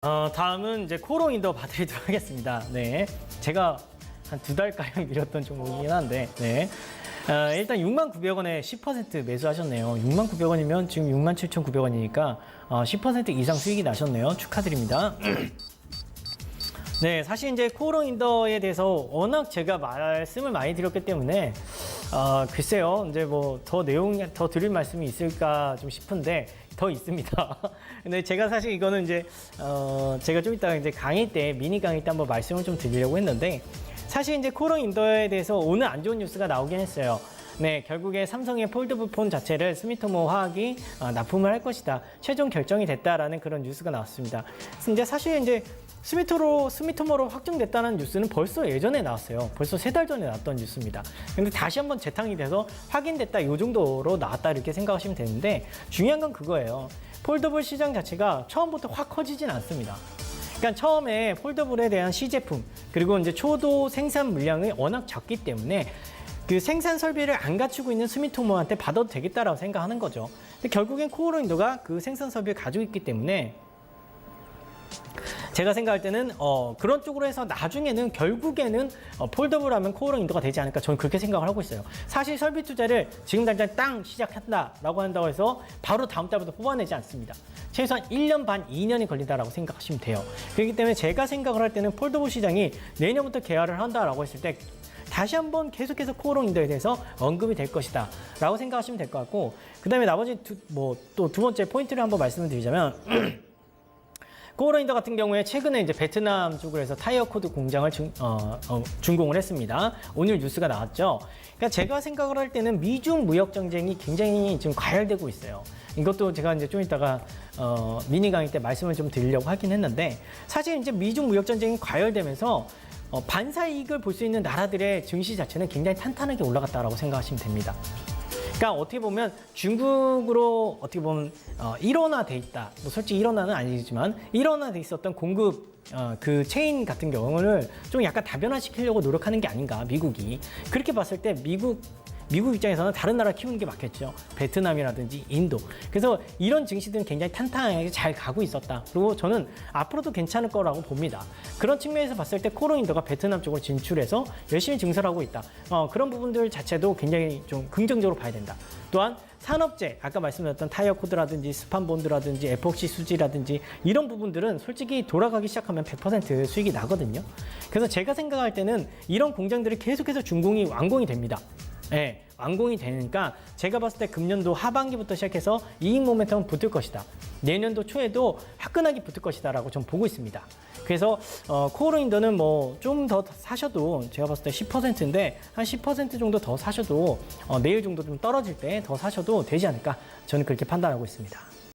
다음은 이제 코어로인더 봐드리도록 하겠습니다. 네. 제가 한 2달가량 미뤘던 종목이긴 한데, 네. 일단 69,900원에 10% 매수하셨네요. 69,900원이면 지금 67,900원이니까 10% 이상 수익이 나셨네요. 축하드립니다. 네, 사실 이제 코어로인더에 대해서 워낙 제가 말씀을 많이 드렸기 때문에 글쎄요, 이제 뭐 더 내용 더 드릴 말씀이 있을까 좀 싶은데 더 있습니다. 근데 제가 사실 이거는 이제 제가 좀 이따가 이제 강의 때 미니 강의 때 한번 말씀을 좀 드리려고 했는데 사실 이제 코어로인더에 대해서 오늘 안 좋은 뉴스가 나오긴 했어요. 네, 결국에 삼성의 폴더블 폰 자체를 스미토모 화학이 납품을 할 것이다. 최종 결정이 됐다라는 그런 뉴스가 나왔습니다. 근데 사실 이제 스미토모로 확정됐다는 뉴스는 벌써 예전에 나왔어요. 벌써 3달 전에 나왔던 뉴스입니다. 근데 다시 한번 재탕이 돼서 확인됐다 이 정도로 나왔다 이렇게 생각하시면 되는데 중요한 건 그거예요. 폴더블 시장 자체가 처음부터 확 커지진 않습니다. 그러니까 처음에 폴더블에 대한 시제품 그리고 이제 초도 생산 물량이 워낙 작기 때문에 그 생산 설비를 안 갖추고 있는 스미토모한테 받아도 되겠다라고 생각하는 거죠. 근데 결국엔 코어로인더가 그 생산 설비를 가지고 있기 때문에 제가 생각할 때는 그런 쪽으로 해서 나중에는 결국에는 폴더블 하면 코어로인더가 되지 않을까 저는 그렇게 생각을 하고 있어요. 사실 설비 투자를 지금 당장 땅 시작한다라고 한다고 해서 바로 다음 달부터 뽑아내지 않습니다. 최소한 1년 반, 2년이 걸린다라고 생각하시면 돼요. 그렇기 때문에 제가 생각을 할 때는 폴더블 시장이 내년부터 개화를 한다라고 했을 때 다시 한번 계속해서 코어로인더에 대해서 언급이 될 것이다 라고 생각하시면 될 것 같고 그 다음에 나머지 또 두 번째 포인트를 한번 말씀을 드리자면 코어로인더 같은 경우에 최근에 이제 베트남 쪽으로 해서 타이어 코드 공장을 준공을 했습니다. 오늘 뉴스가 나왔죠. 그러니까 제가 생각을 할 때는 미중 무역 전쟁이 굉장히 지금 과열되고 있어요. 이것도 제가 이제 좀 이따가 미니 강의 때 말씀을 좀 드리려고 하긴 했는데 사실 이제 미중 무역 전쟁이 과열되면서 반사 이익을 볼 수 있는 나라들의 증시 자체는 굉장히 탄탄하게 올라갔다라고 생각하시면 됩니다. 그러니까 어떻게 보면 중국으로 어떻게 보면 일원화돼 있다. 뭐 솔직히 일원화는 아니지만 일원화돼 있었던 공급 그 체인 같은 경우를 좀 약간 다변화시키려고 노력하는 게 아닌가 미국이 그렇게 봤을 때 미국 입장에서는 다른 나라 키우는 게 맞겠죠. 베트남이라든지 인도. 그래서 이런 증시들은 굉장히 탄탄하게 잘 가고 있었다. 그리고 저는 앞으로도 괜찮을 거라고 봅니다. 그런 측면에서 봤을 때 코어로인더가 베트남 쪽으로 진출해서 열심히 증설하고 있다. 그런 부분들 자체도 굉장히 좀 긍정적으로 봐야 된다. 또한 산업재, 아까 말씀드렸던 타이어 코드라든지 스판본드라든지 에폭시 수지라든지 이런 부분들은 솔직히 돌아가기 시작하면 100% 수익이 나거든요. 그래서 제가 생각할 때는 이런 공장들이 계속해서 완공이 됩니다. 네, 완공이 되니까 제가 봤을 때 금년도 하반기부터 시작해서 이익 모멘텀은 붙을 것이다. 내년도 초에도 화끈하게 붙을 것이다 라고 좀 보고 있습니다. 그래서 코어로인더는 뭐 좀 더 사셔도 제가 봤을 때 10%인데 한 10% 정도 더 사셔도 내일 정도 좀 떨어질 때 더 사셔도 되지 않을까 저는 그렇게 판단하고 있습니다.